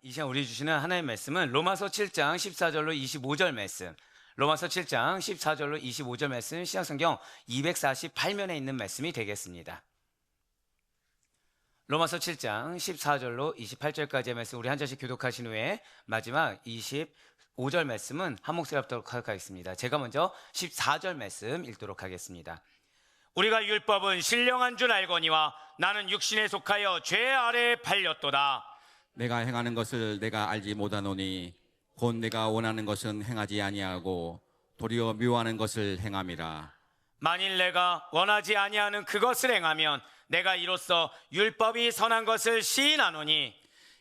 이 시간 우리 주시는 하나님의 말씀은 로마서 7장 14절로 25절 말씀, 로마서 7장 14절로 25절 말씀, 신약성경 248면에 있는 말씀이 되겠습니다. 로마서 7장 14절로 28절까지의 말씀 우리 한 절씩 교독하신 후에 마지막 25절 말씀은 한 목소리 합도록 하겠습니다. 제가 먼저 14절 말씀 읽도록 하겠습니다. 우리가 율법은 신령한 줄 알거니와 나는 육신에 속하여 죄 아래에 팔렸도다. 내가 행하는 것을 내가 알지 못하노니 곧 내가 원하는 것은 행하지 아니하고 도리어 미워하는 것을 행함이라. 만일 내가 원하지 아니하는 그것을 행하면 내가 이로써 율법이 선한 것을 시인하노니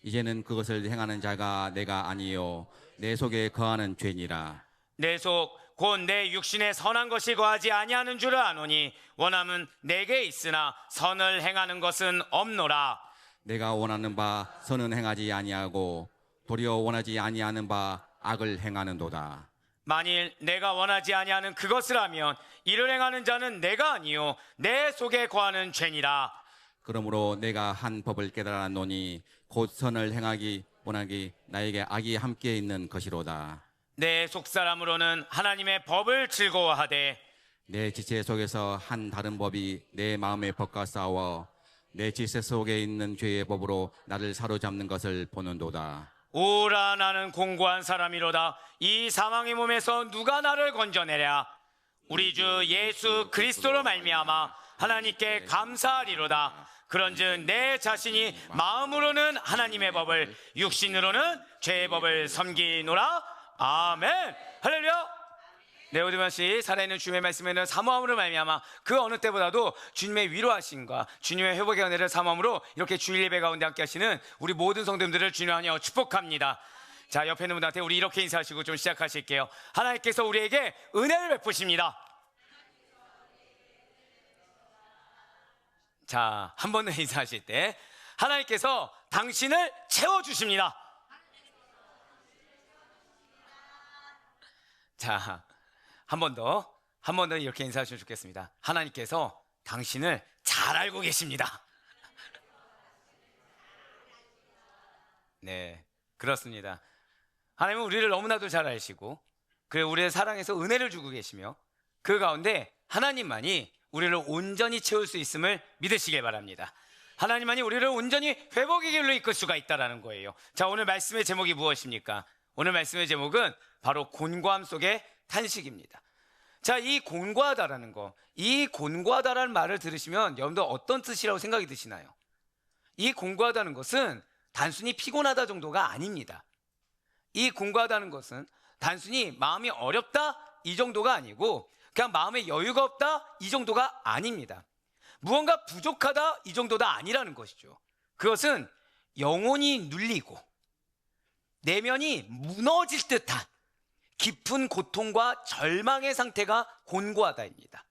이제는 그것을 행하는 자가 내가 아니요 내 속에 거하는 죄니라. 내 속 곧 내 육신에 선한 것이 거하지 아니하는 줄을 아노니 원함은 내게 있으나 선을 행하는 것은 없노라. 내가 원하는 바 선은 행하지 아니하고 도리어 원하지 아니하는 바 악을 행하는도다. 만일 내가 원하지 아니하는 그것을 하면 이를 행하는 자는 내가 아니요 내 속에 거하는 죄니라. 그러므로 내가 한 법을 깨달았노니 곧 선을 행하기 원하기 나에게 악이 함께 있는 것이로다. 내 속사람으로는 하나님의 법을 즐거워하되 내 지체 속에서 한 다른 법이 내 마음의 법과 싸워 내 지체 속에 있는 죄의 법으로 나를 사로잡는 것을 보는도다. 오라 나는 공고한 사람이로다. 이 사망의 몸에서 누가 나를 건져내랴. 우리 주 예수 그리스도로 말미암아 하나님께 감사하리로다. 그런즉 내 자신이 마음으로는 하나님의 법을 육신으로는 죄의 법을 섬기노라. 아멘. 할렐루야. 네, 오디만씨 살아있는 주님의 말씀에는 사모함으로 말미암아 그 어느 때보다도 주님의 위로하심과 주님의 회복의 은혜를 사모함으로 이렇게 주일 예배 가운데 함께 하시는 우리 모든 성도님들을 주님하여 축복합니다. 자, 옆에 있는 분들한테 우리 이렇게 인사하시고 좀 시작하실게요. 하나님께서 우리에게 은혜를 베푸십니다. 자, 한 번 더 인사하실 때 하나님께서 당신을 채워주십니다. 자, 한 번 더 이렇게 인사하시면 좋겠습니다. 하나님께서 당신을 잘 알고 계십니다. 네, 그렇습니다. 하나님은 우리를 너무나도 잘 아시고 우리의 사랑에서 은혜를 주고 계시며 그 가운데 하나님만이 우리를 온전히 채울 수 있음을 믿으시길 바랍니다. 하나님만이 우리를 온전히 회복의 길로 이끌 수가 있다는 거예요. 자, 오늘 말씀의 제목이 무엇입니까? 오늘 말씀의 제목은 바로 곤고함 속의 탄식입니다. 자, 이 곤고하다라는 거, 이 곤고하다라는 말을 들으시면 여러분들 어떤 뜻이라고 생각이 드시나요? 이 곤고하다는 것은 단순히 피곤하다 정도가 아닙니다. 이 곤고하다는 것은 단순히 마음이 어렵다 이 정도가 아니고 그냥 마음에 여유가 없다 이 정도가 아닙니다. 무언가 부족하다 이 정도가 아니라는 것이죠. 그것은 영혼이 눌리고 내면이 무너질 듯한 깊은 고통과 절망의 상태가 곤고하다입니다.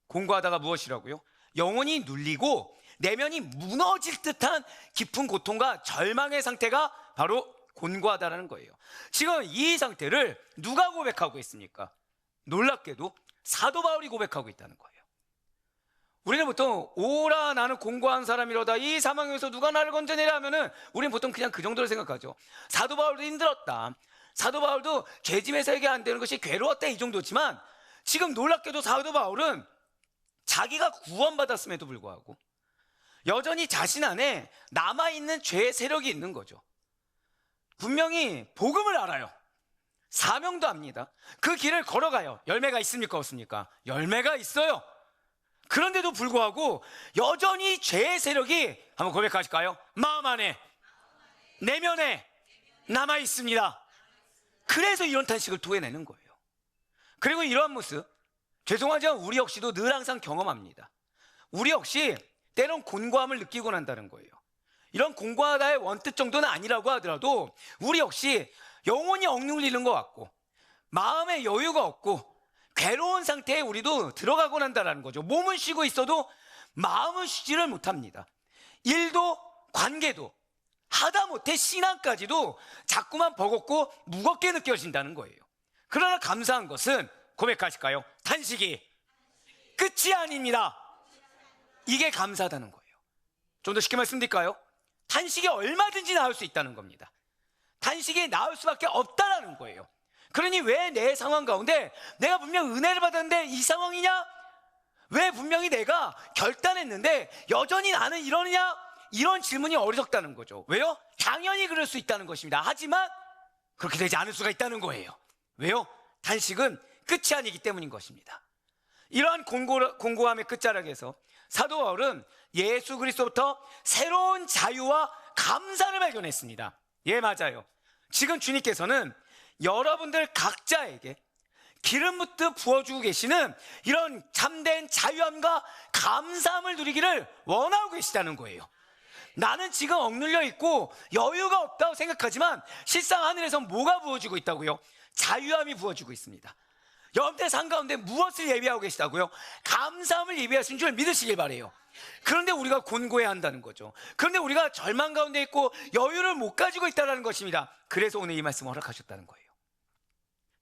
곤고하다가 무엇이라고요? 영혼이 눌리고 내면이 무너질 듯한 깊은 고통과 절망의 상태가 바로 곤고하다라는 거예요. 지금 이 상태를 누가 고백하고 있습니까? 놀랍게도 사도 바울이 고백하고 있다는 거예요. 우리는 보통 오라 나는 공고한 사람이로다. 이 사망에서 누가 나를 건져내려 하면은 우리는 보통 그냥 그 정도로 생각하죠. 사도 바울도 힘들었다. 사도 바울도 죄짐에서 해결 안 되는 것이 괴로웠다 이 정도지만 지금 놀랍게도 사도 바울은 자기가 구원받았음에도 불구하고 여전히 자신 안에 남아있는 죄의 세력이 있는 거죠. 분명히 복음을 알아요. 사명도 압니다. 그 길을 걸어가요. 열매가 있습니까 없습니까? 열매가 있어요. 그런데도 불구하고 여전히 죄의 세력이 한번 고백하실까요? 마음 안에 내면에 남아 있습니다. 그래서 이런 탄식을 토해내는 거예요. 그리고 이러한 모습 죄송하지만 우리 역시도 늘 항상 경험합니다. 우리 역시 때론 곤고함을 느끼고 난다는 거예요. 이런 곤고하다의 원뜻 정도는 아니라고 하더라도 우리 역시 영혼이 억눌리는 것 같고 마음에 여유가 없고 괴로운 상태에 우리도 들어가고 난다는 거죠. 몸은 쉬고 있어도 마음은 쉬지를 못합니다. 일도 관계도 하다못해 신앙까지도 자꾸만 버겁고 무겁게 느껴진다는 거예요. 그러나 감사한 것은 고백하실까요? 탄식이 끝이 아닙니다. 이게 감사하다는 거예요. 좀 더 쉽게 말씀드릴까요? 탄식이 얼마든지 나올 수 있다는 겁니다. 탄식이 나올 수밖에 없다라는 거예요. 그러니 왜 내 상황 가운데 내가 분명 은혜를 받았는데 이 상황이냐? 왜 분명히 내가 결단했는데 여전히 나는 이러느냐? 이런 질문이 어리석다는 거죠. 왜요? 당연히 그럴 수 있다는 것입니다. 하지만 그렇게 되지 않을 수가 있다는 거예요. 왜요? 탄식은 끝이 아니기 때문인 것입니다. 이러한 공고함의 끝자락에서 사도 바울은 예수 그리스도부터 새로운 자유와 감사를 발견했습니다. 예, 맞아요. 지금 주님께서는 여러분들 각자에게 기름 붓듯 부어주고 계시는 이런 참된 자유함과 감사함을 누리기를 원하고 계시다는 거예요. 나는 지금 억눌려 있고 여유가 없다고 생각하지만 실상 하늘에서 뭐가 부어지고 있다고요? 자유함이 부어지고 있습니다. 여러분들 삶 가운데 무엇을 예비하고 계시다고요? 감사함을 예비하신 줄 믿으시길 바라요. 그런데 우리가 곤고해야 한다는 거죠. 그런데 우리가 절망 가운데 있고 여유를 못 가지고 있다는 것입니다. 그래서 오늘 이 말씀을 허락하셨다는 거예요.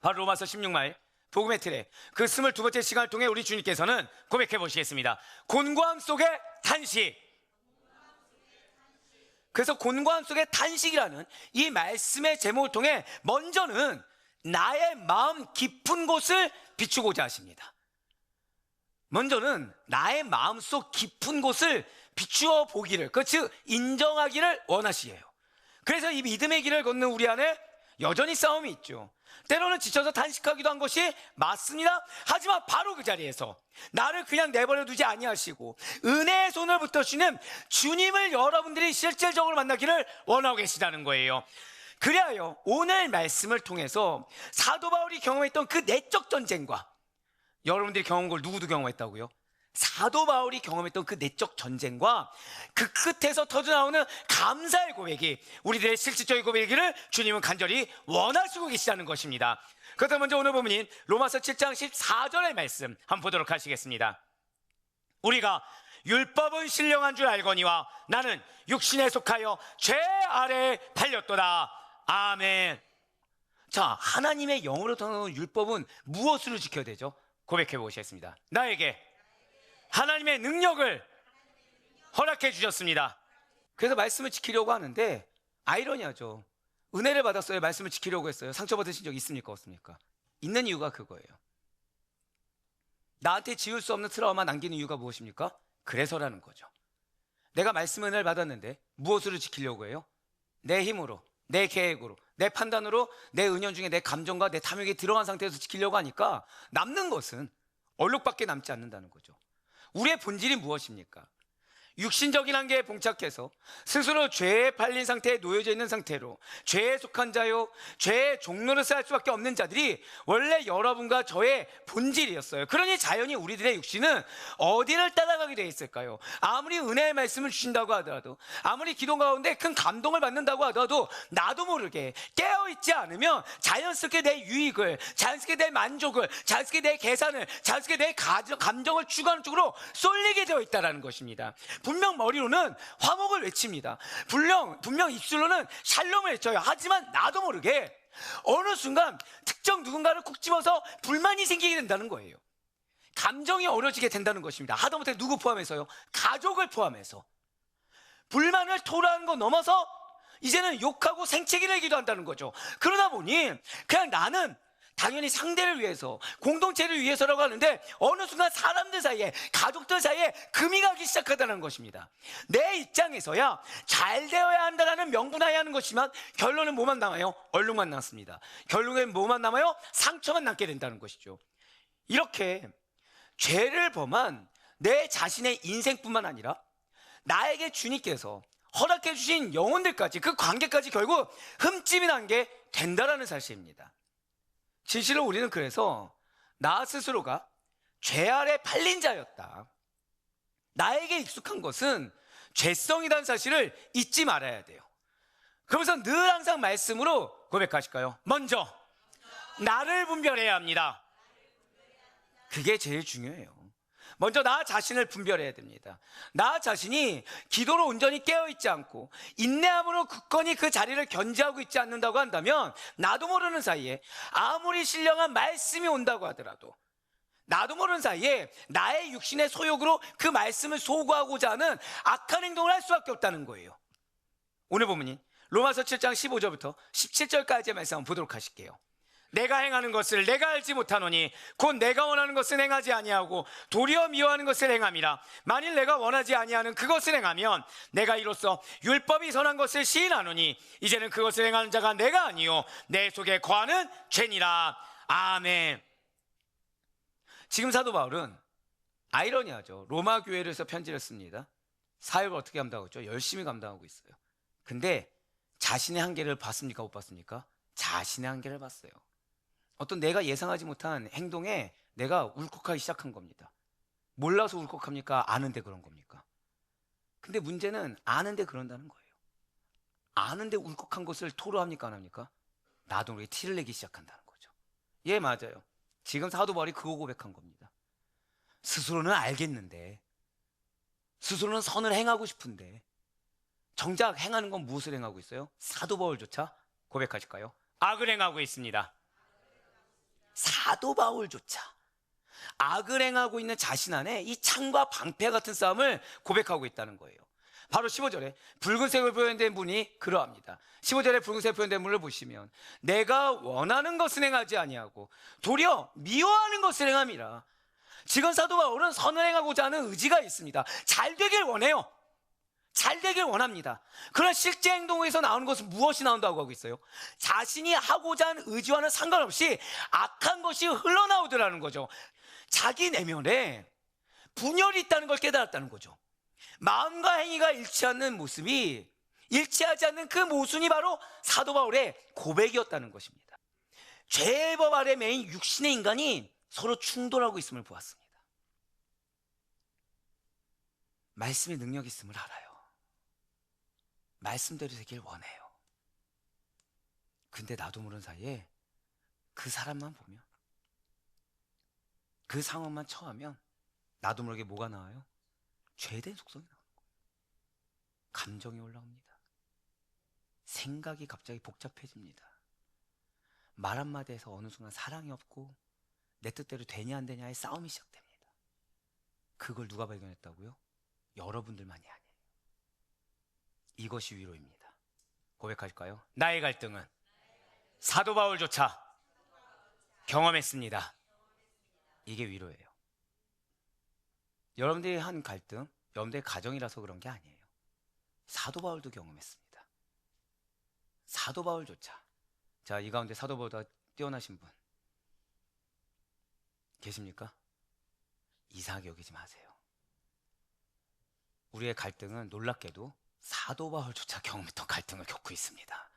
바로 로마서 16말 복음의 틀에 그 22번째 시간을 통해 우리 주님께서는 고백해 보시겠습니다. 곤고함 속의 탄식. 그래서 곤고함 속의 탄식이라는 이 말씀의 제목을 통해 먼저는 나의 마음 깊은 곳을 비추고자 하십니다. 먼저는 나의 마음속 깊은 곳을 비추어 보기를, 즉 인정하기를 원하시게요. 그래서 이 믿음의 길을 걷는 우리 안에 여전히 싸움이 있죠. 때로는 지쳐서 탄식하기도 한 것이 맞습니다. 하지만 바로 그 자리에서 나를 그냥 내버려 두지 아니하시고 은혜의 손을 붙드시는 주님을 여러분들이 실질적으로 만나기를 원하고 계시다는 거예요. 그래야 오늘 말씀을 통해서 사도 바울이 경험했던 그 내적 전쟁과, 여러분들이 경험한 걸 누구도 경험했다고요? 사도 바울이 경험했던 그 내적 전쟁과 그 끝에서 터져나오는 감사의 고백이 우리들의 실질적인 고백이기를 주님은 간절히 원하시고 계시다는 것입니다. 그렇다면 먼저 오늘 본문인 로마서 7장 14절의 말씀 한번 보도록 하시겠습니다. 우리가 율법은 신령한 줄 알거니와 나는 육신에 속하여 죄 아래에 팔렸도다. 아멘. 자, 하나님의 영으로 통하는 율법은 무엇으로 지켜야 되죠? 고백해 보시겠습니다. 나에게 하나님의 능력을 허락해 주셨습니다. 그래서 말씀을 지키려고 하는데 아이러니하죠. 은혜를 받았어요. 말씀을 지키려고 했어요. 상처받으신 적 있습니까? 없습니까? 있는 이유가 그거예요. 나한테 지울 수 없는 트라우마 남기는 이유가 무엇입니까? 그래서라는 거죠. 내가 말씀 은혜를 받았는데 무엇으로 지키려고 해요? 내 힘으로, 내 계획으로, 내 판단으로 내 은연 중에 내 감정과 내 탐욕이 들어간 상태에서 지키려고 하니까 남는 것은 얼룩밖에 남지 않는다는 거죠. 우리의 본질이 무엇입니까? 육신적인 한계에 봉착해서 스스로 죄에 팔린 상태에 놓여져 있는 상태로 죄에 속한 자요, 죄의 종로를 쌓을 수밖에 없는 자들이 원래 여러분과 저의 본질이었어요. 그러니 자연히 우리들의 육신은 어디를 따라가게 돼 있을까요? 아무리 은혜의 말씀을 주신다고 하더라도, 아무리 기도 가운데 큰 감동을 받는다고 하더라도 나도 모르게 깨어있지 않으면 자연스럽게 내 유익을, 자연스럽게 내 만족을, 자연스럽게 내 계산을, 자연스럽게 내 감정을 추구하는 쪽으로 쏠리게 되어 있다는 것입니다. 분명 머리로는 화목을 외칩니다. 분명 입술로는 샬롬을 외쳐요. 하지만 나도 모르게 어느 순간 특정 누군가를 콕 집어서 불만이 생기게 된다는 거예요. 감정이 어려지게 된다는 것입니다. 하다못해 누구 포함해서요? 가족을 포함해서 불만을 토로하는 거 넘어서 이제는 욕하고 생채기를 기도한다는 거죠. 그러다 보니 그냥 나는 당연히 상대를 위해서, 공동체를 위해서라고 하는데 어느 순간 사람들 사이에, 가족들 사이에 금이 가기 시작하다는 것입니다. 내 입장에서야 잘 되어야 한다는 명분하에 하는 것이지만 결론은 뭐만 남아요? 얼룩만 남습니다. 결국엔 뭐만 남아요? 상처만 남게 된다는 것이죠. 이렇게 죄를 범한 내 자신의 인생뿐만 아니라 나에게 주님께서 허락해 주신 영혼들까지, 그 관계까지 결국 흠집이 난 게 된다라는 사실입니다. 진실로 우리는 그래서 나 스스로가 죄 아래 팔린 자였다. 나에게 익숙한 것은 죄성이라는 사실을 잊지 말아야 돼요. 그러면서 늘 항상 말씀으로 고백하실까요? 먼저 나를 분별해야 합니다. 그게 제일 중요해요. 먼저 나 자신을 분별해야 됩니다. 나 자신이 기도로 온전히 깨어있지 않고 인내함으로 굳건히 그 자리를 견지하고 있지 않는다고 한다면 나도 모르는 사이에 아무리 신령한 말씀이 온다고 하더라도 나도 모르는 사이에 나의 육신의 소욕으로 그 말씀을 소구하고자 하는 악한 행동을 할 수밖에 없다는 거예요. 오늘 보면이 로마서 7장 15절부터 17절까지의 말씀 한번 보도록 하실게요. 내가 행하는 것을 내가 알지 못하노니 곧 내가 원하는 것을 행하지 아니하고 도리어 미워하는 것을 행함이라. 만일 내가 원하지 아니하는 그것을 행하면 내가 이로써 율법이 선한 것을 시인하노니 이제는 그것을 행하는 자가 내가 아니요 내 속에 거하는 죄니라. 아멘. 지금 사도 바울은 아이러니하죠. 로마 교회에서 편지를 씁니다. 사역을 어떻게 감당하고 있죠? 열심히 감당하고 있어요. 근데 자신의 한계를 봤습니까? 못 봤습니까? 자신의 한계를 봤어요. 어떤 내가 예상하지 못한 행동에 내가 울컥하기 시작한 겁니다. 몰라서 울컥합니까? 아는데 그런 겁니까? 근데 문제는 아는데 그런다는 거예요. 아는데 울컥한 것을 토로합니까? 안 합니까? 나도 모르게 티를 내기 시작한다는 거죠. 예, 맞아요. 지금 사도 바울이 그거 고백한 겁니다. 스스로는 알겠는데, 스스로는 선을 행하고 싶은데 정작 행하는 건 무엇을 행하고 있어요? 사도 바울조차 고백하실까요? 악을 행하고 있습니다. 사도 바울조차 악을 행하고 있는 자신 안에 이 창과 방패 같은 싸움을 고백하고 있다는 거예요. 바로 15절에 붉은색으로 표현된 문이 그러합니다. 15절에 붉은색 표현된 문을 보시면 내가 원하는 것을 행하지 아니하고 도리어 미워하는 것을 행함이라. 지금 사도 바울은 선을 행하고자 하는 의지가 있습니다. 잘 되길 원해요. 잘 되길 원합니다. 그러나 실제 행동에서 나오는 것은 무엇이 나온다고 하고 있어요? 자신이 하고자 하는 의지와는 상관없이 악한 것이 흘러나오더라는 거죠. 자기 내면에 분열이 있다는 걸 깨달았다는 거죠. 마음과 행위가 일치하는 모습이, 일치하지 않는 그 모순이 바로 사도 바울의 고백이었다는 것입니다. 죄의 법 아래 매인 육신의 인간이 서로 충돌하고 있음을 보았습니다. 말씀의 능력이 있음을 알아요. 말씀대로 되길 원해요. 근데 나도 모르는 사이에 그 사람만 보면, 그 상황만 처하면 나도 모르게 뭐가 나와요? 죄된 속성이 나오는 거예요. 감정이 올라옵니다. 생각이 갑자기 복잡해집니다. 말 한마디에서 어느 순간 사랑이 없고 내 뜻대로 되냐 안 되냐의 싸움이 시작됩니다. 그걸 누가 발견했다고요? 여러분들만이 아니에요. 이것이 위로입니다. 고백할까요? 나의 갈등은 사도 바울조차 경험했습니다. 이게 위로예요. 여러분들이 한 갈등, 여러분들의 가정이라서 그런 게 아니에요. 사도 바울도 경험했습니다. 사도 바울조차. 자, 이 가운데 사도 바울보다 뛰어나신 분 계십니까? 이상하게 여기지 마세요. 우리의 갈등은 놀랍게도 사도 바울조차 경험했던 갈등을 겪고 있습니다.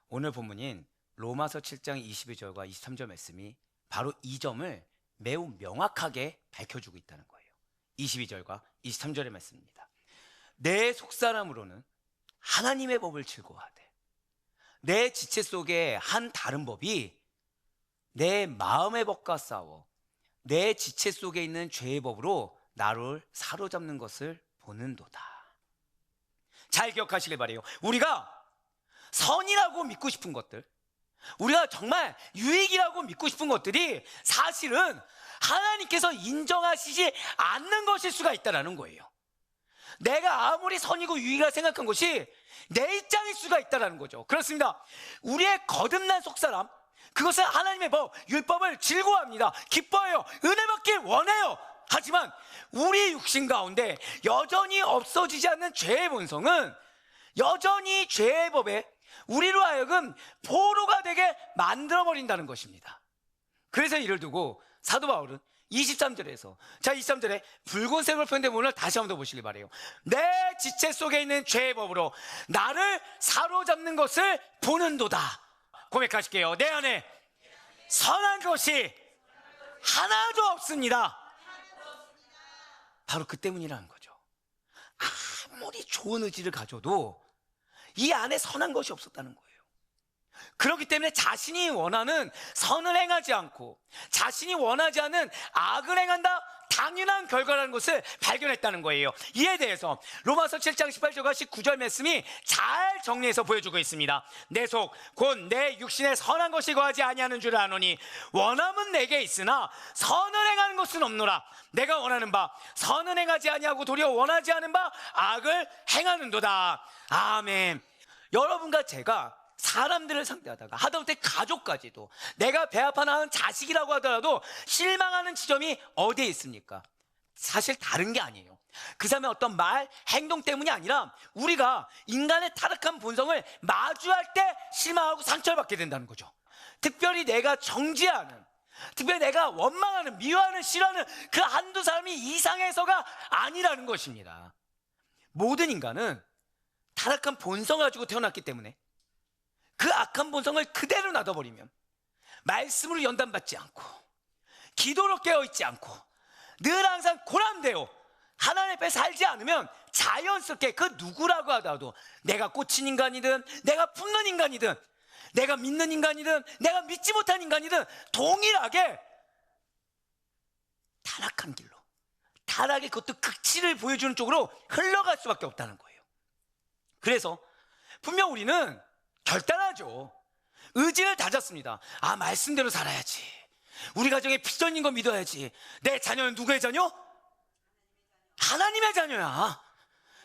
오늘 본문인 로마서 7장 22절과 23절 말씀이 바로 이 점을 매우 명확하게 밝혀주고 있다는 거예요. 22절과 23절의 말씀입니다. 내 속사람으로는 하나님의 법을 즐거워하되 내 지체 속에 한 다른 법이 내 마음의 법과 싸워 내 지체 속에 있는 죄의 법으로 나를 사로잡는 것을 보는도다. 잘 기억하시길 바라요. 우리가 선이라고 믿고 싶은 것들, 우리가 정말 유익이라고 믿고 싶은 것들이 사실은 하나님께서 인정하시지 않는 것일 수가 있다는 거예요. 내가 아무리 선이고 유익이라 생각한 것이 내 입장일 수가 있다는 거죠. 그렇습니다. 우리의 거듭난 속사람, 그것은 하나님의 법, 율법을 즐거워합니다. 기뻐해요. 은혜 받길 원해요. 하지만 우리 육신 가운데 여전히 없어지지 않는 죄의 본성은 여전히 죄의 법에 우리로 하여금 포로가 되게 만들어버린다는 것입니다. 그래서 이를 두고 사도 바울은 23절에서, 자, 23절에 붉은색으로 표현된 부분을 다시 한번 더 보시길 바라요. 내 지체 속에 있는 죄의 법으로 나를 사로잡는 것을 보는도다. 고백하실게요. 내 안에 선한 것이 하나도 없습니다. 바로 그 때문이라는 거죠. 아무리 좋은 의지를 가져도 이 안에 선한 것이 없었다는 거예요. 그렇기 때문에 자신이 원하는 선을 행하지 않고 자신이 원하지 않는 악을 행한다, 당연한 결과라는 것을 발견했다는 거예요. 이에 대해서 로마서 7장 18절과 19절 말씀이 잘 정리해서 보여주고 있습니다. 내 속 곧 내 육신에 선한 것이 거하지 아니하는 줄 아노니 원함은 내게 있으나 선을 행하는 것은 없노라. 내가 원하는 바 선을 행하지 아니하고 도리어 원하지 않은 바 악을 행하는도다. 아멘. 여러분과 제가 사람들을 상대하다가 하다못해 가족까지도 내가 배 아파 낳은 자식이라고 하더라도 실망하는 지점이 어디에 있습니까? 사실 다른 게 아니에요. 그 사람의 어떤 말, 행동 때문이 아니라 우리가 인간의 타락한 본성을 마주할 때 실망하고 상처를 받게 된다는 거죠. 특별히 내가 정죄하는, 특별히 내가 원망하는, 미워하는, 싫어하는 그 한두 사람이 이상해서가 아니라는 것입니다. 모든 인간은 타락한 본성을 가지고 태어났기 때문에 그 악한 본성을 그대로 놔둬버리면 말씀으로 연단받지 않고 기도로 깨어있지 않고 늘 항상 고람되어 하나님 앞에 살지 않으면 자연스럽게 그 누구라고 하더라도 내가 꽂힌 인간이든 내가 품는 인간이든 내가 믿는 인간이든 내가 믿지 못한 인간이든 동일하게 타락한 길로, 타락의 그것도 극치를 보여주는 쪽으로 흘러갈 수밖에 없다는 거예요. 그래서 분명 우리는 결단하죠. 의지를 다졌습니다. 아, 말씀대로 살아야지. 우리 가정에 피전인 거 믿어야지. 내 자녀는 누구의 자녀? 하나님의 자녀야.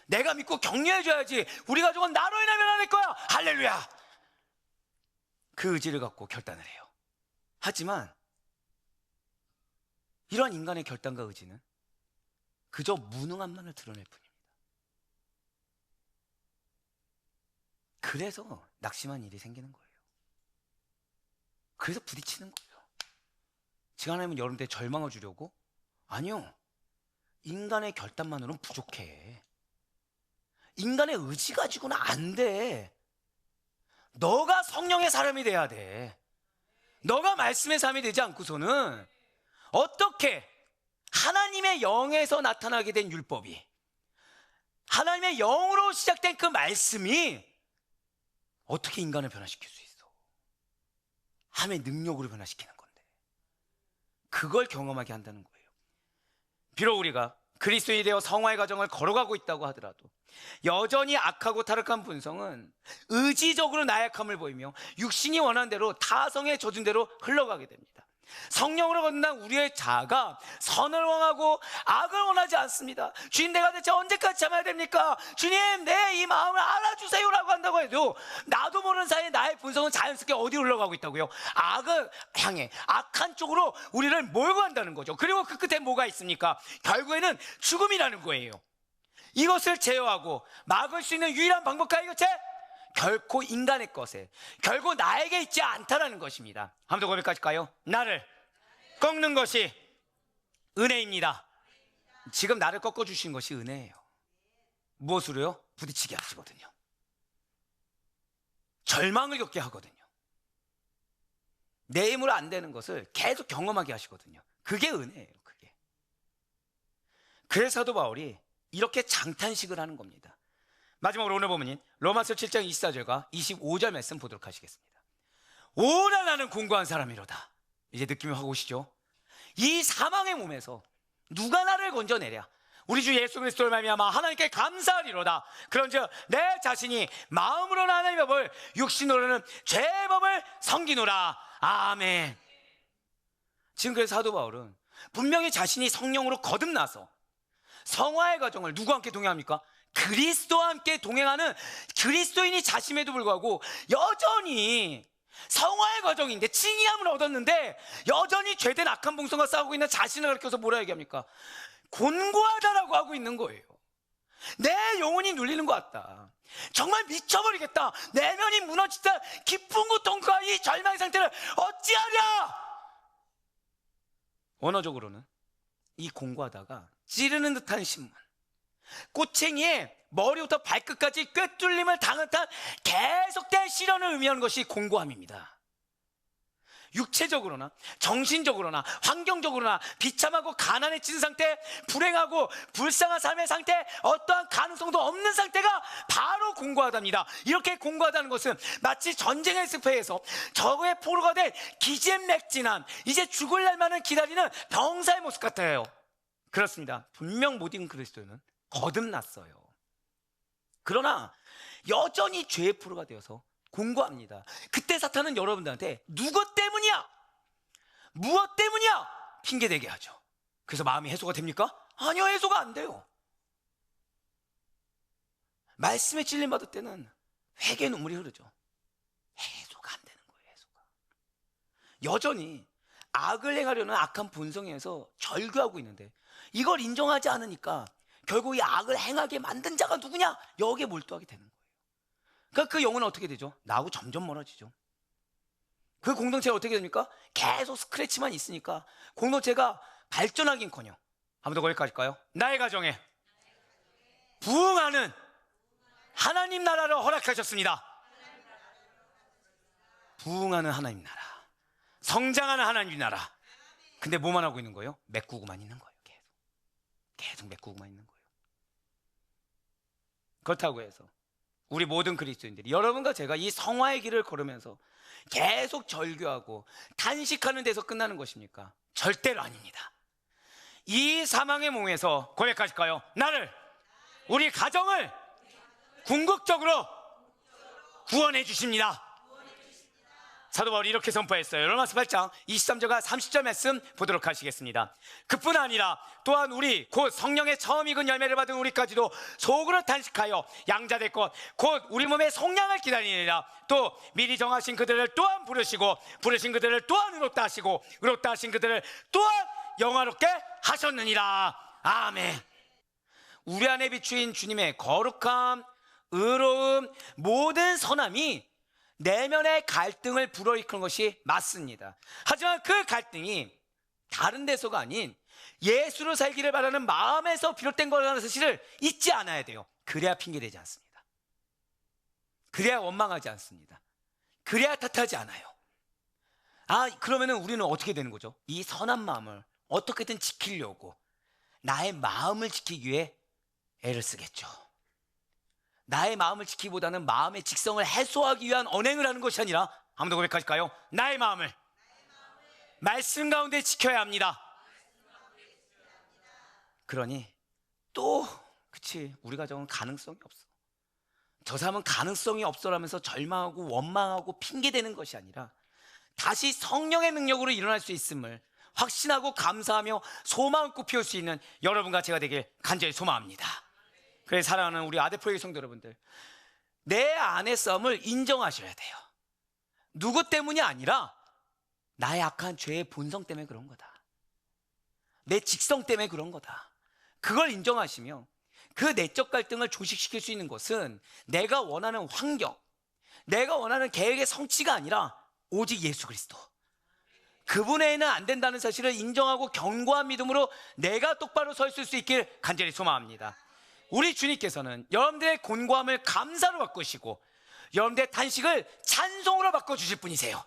내가 믿고 격려해줘야지. 우리 가족은 나로 인해 변화될 거야. 할렐루야. 그 의지를 갖고 결단을 해요. 하지만 이러한 인간의 결단과 의지는 그저 무능함만을 드러낼 뿐입니다. 그래서 낙심한 일이 생기는 거예요. 그래서 부딪히는 거예요. 지금 하나님은 여러분들의 절망을 주려고? 아니요. 인간의 결단만으로는 부족해. 인간의 의지 가지고는 안 돼. 너가 성령의 사람이 돼야 돼. 너가 말씀의 사람이 되지 않고서는 어떻게 하나님의 영에서 나타나게 된 율법이, 하나님의 영으로 시작된 그 말씀이 어떻게 인간을 변화시킬 수 있어? 하나님의 능력으로 변화시키는 건데 그걸 경험하게 한다는 거예요. 비록 우리가 그리스도인이 되어 성화의 과정을 걸어가고 있다고 하더라도 여전히 악하고 타락한 본성은 의지적으로 나약함을 보이며 육신이 원하는 대로 타성에 젖은 대로 흘러가게 됩니다. 성령으로 건넌 우리의 자아가 선을 원하고 악을 원하지 않습니다. 주님, 내가 대체 언제까지 참아야 됩니까? 주님, 내 이 마음을 알아주세요라고 한다고 해도 나도 모르는 사이에 나의 본성은 자연스럽게 어디로 흘러가고 있다고요? 악을 향해, 악한 쪽으로 우리를 몰고 간다는 거죠. 그리고 그 끝에 뭐가 있습니까? 결국에는 죽음이라는 거예요. 이것을 제어하고 막을 수 있는 유일한 방법과 이것이 결코 인간의 것에, 결국 나에게 있지 않다라는 것입니다. 한 번 더 고백할까요? 나를 꺾는 것이 은혜입니다. 지금 나를 꺾어주신 것이 은혜예요. 무엇으로요? 부딪히게 하시거든요. 절망을 겪게 하거든요. 내 힘으로 안 되는 것을 계속 경험하게 하시거든요. 그게 은혜예요. 그게. 그래서 사도 바울이 이렇게 장탄식을 하는 겁니다. 마지막으로 오늘 본문인 로마서 7장 24절과 25절 말씀 보도록 하시겠습니다. 오라 나는 공고한 사람이로다. 이제 느낌이 확 오시죠? 이 사망의 몸에서 누가 나를 건져내랴? 우리 주 예수 그리스도를 말미암아 하나님께 감사하리로다. 그런즉 내 자신이 마음으로는 하나님의 법을, 육신으로는 죄의 법을 섬기노라. 아멘. 지금 그래서 사도 바울은 분명히 자신이 성령으로 거듭나서 성화의 과정을 누구와 함께 동행합니까? 그리스도와 함께 동행하는 그리스도인이 자심에도 불구하고 여전히 성화의 과정인데 칭의함을 얻었는데 여전히 죄된 악한 본성과 싸우고 있는 자신을 가리켜서 뭐라 얘기합니까? 곤고하다라고 하고 있는 거예요. 내 영혼이 눌리는 것 같다. 정말 미쳐버리겠다. 내면이 무너지다. 깊은 고통과 이 절망의 상태를 어찌하랴? 언어적으로는 이 곤고하다가 찌르는 듯한 신문, 꼬챙이에 머리부터 발끝까지 꿰뚫림을 당한 듯한 계속된 시련을 의미하는 것이 곤고함입니다. 육체적으로나 정신적으로나 환경적으로나 비참하고 가난해진 상태, 불행하고 불쌍한 삶의 상태, 어떠한 가능성도 없는 상태가 바로 곤고하답니다. 이렇게 곤고하다는 것은 마치 전쟁의 습해에서 적의 포로가 된 기진맥진한, 이제 죽을 날만을 기다리는 병사의 모습 같아요. 그렇습니다. 분명 못 익은 그리스도인은 거듭났어요. 그러나 여전히 죄의 포로가 되어서 곤고합니다. 그때 사탄은 여러분들한테 누구 때문이야? 무엇 때문이야? 핑계대게 하죠. 그래서 마음이 해소가 됩니까? 아니요, 해소가 안 돼요. 말씀에 찔림받을 때는 회개의 눈물이 흐르죠. 해소가 안 되는 거예요. 해소가. 여전히 악을 행하려는 악한 본성에서 절규하고 있는데 이걸 인정하지 않으니까 결국 이 악을 행하게 만든 자가 누구냐? 여기에 몰두하게 되는 거예요. 그러니까 그 영혼은 어떻게 되죠? 나하고 점점 멀어지죠. 그 공동체가 어떻게 됩니까? 계속 스크래치만 있으니까 공동체가 발전하긴커녕 한번 더 거기까지일까요? 나의 가정에 부흥하는 하나님 나라를 허락하셨습니다. 부흥하는 하나님 나라, 성장하는 하나님 나라. 근데 뭐만 하고 있는 거예요? 메꾸고만 있는 거예요. 계속 메꾸고만 있는 거예요. 그렇다고 해서 우리 모든 그리스도인들이, 여러분과 제가 이 성화의 길을 걸으면서 계속 절규하고 단식하는 데서 끝나는 것입니까? 절대로 아닙니다. 이 사망의 몸에서 고백하실까요? 나를, 우리 가정을 궁극적으로 구원해 주십니다. 사도 바울이 이렇게 선포했어요. 로마서 8장 23절과 30절 말씀 보도록 하시겠습니다. 그뿐 아니라 또한 우리 곧 성령의 처음 익은 열매를 받은 우리까지도 속으로 단식하여 양자될 것 곧 우리 몸의 속량을 기다리느라 또 미리 정하신 그들을 또한 부르시고 부르신 그들을 또한 의롭다 하시고 의롭다 하신 그들을 또한 영화롭게 하셨느니라. 아멘. 우리 안에 비추인 주님의 거룩함, 의로움, 모든 선함이 내면의 갈등을 불어일으키는 것이 맞습니다. 하지만 그 갈등이 다른 데서가 아닌 예수를 살기를 바라는 마음에서 비롯된 거라는 사실을 잊지 않아야 돼요. 그래야 핑계대지 않습니다. 그래야 원망하지 않습니다. 그래야 탓하지 않아요. 그러면은 우리는 어떻게 되는 거죠? 이 선한 마음을 어떻게든 지키려고 나의 마음을 지키기 위해 애를 쓰겠죠. 나의 마음을 지키기보다는 마음의 직성을 해소하기 위한 언행을 하는 것이 아니라, 아무도 고백하실까요? 나의 마음을 말씀 가운데 지켜야 합니다. 그러니 또 그치, 우리 가정은 가능성이 없어, 저 사람은 가능성이 없어라면서 절망하고 원망하고 핑계대는 것이 아니라 다시 성령의 능력으로 일어날 수 있음을 확신하고 감사하며 소망을 꽃피울 수 있는 여러분과 제가 되길 간절히 소망합니다. 그래서 사랑하는 우리 아데프로의 성도 여러분들, 내 안의 싸움을 인정하셔야 돼요. 누구 때문이 아니라 나의 악한 죄의 본성 때문에 그런 거다. 내 직성 때문에 그런 거다. 그걸 인정하시며 그 내적 갈등을 조식시킬 수 있는 것은 내가 원하는 환경, 내가 원하는 계획의 성취가 아니라 오직 예수 그리스도, 그분 외에는 안 된다는 사실을 인정하고 견고한 믿음으로 내가 똑바로 설 수 있길 간절히 소망합니다. 우리 주님께서는 여러분들의 곤고함을 감사로 바꾸시고 여러분들의 탄식을 찬송으로 바꿔주실 분이세요.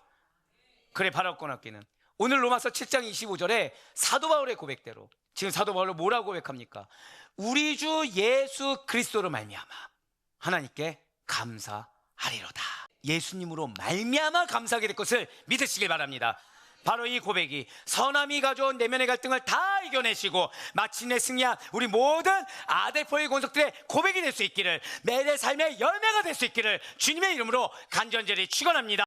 그래, 바랄 얻기는 오늘 로마서 7장 25절에 사도 바울의 고백대로, 지금 사도 바울은 뭐라고 고백합니까? 우리 주 예수 그리스도로 말미암아 하나님께 감사하리로다. 예수님으로 말미암아 감사하게 될 것을 믿으시길 바랍니다. 바로 이 고백이 선함이 가져온 내면의 갈등을 다 이겨내시고 마침내 승리한 우리 모든 아데포의 권속들의 고백이 될 수 있기를, 내 삶의 열매가 될 수 있기를 주님의 이름으로 간절히 축원합니다.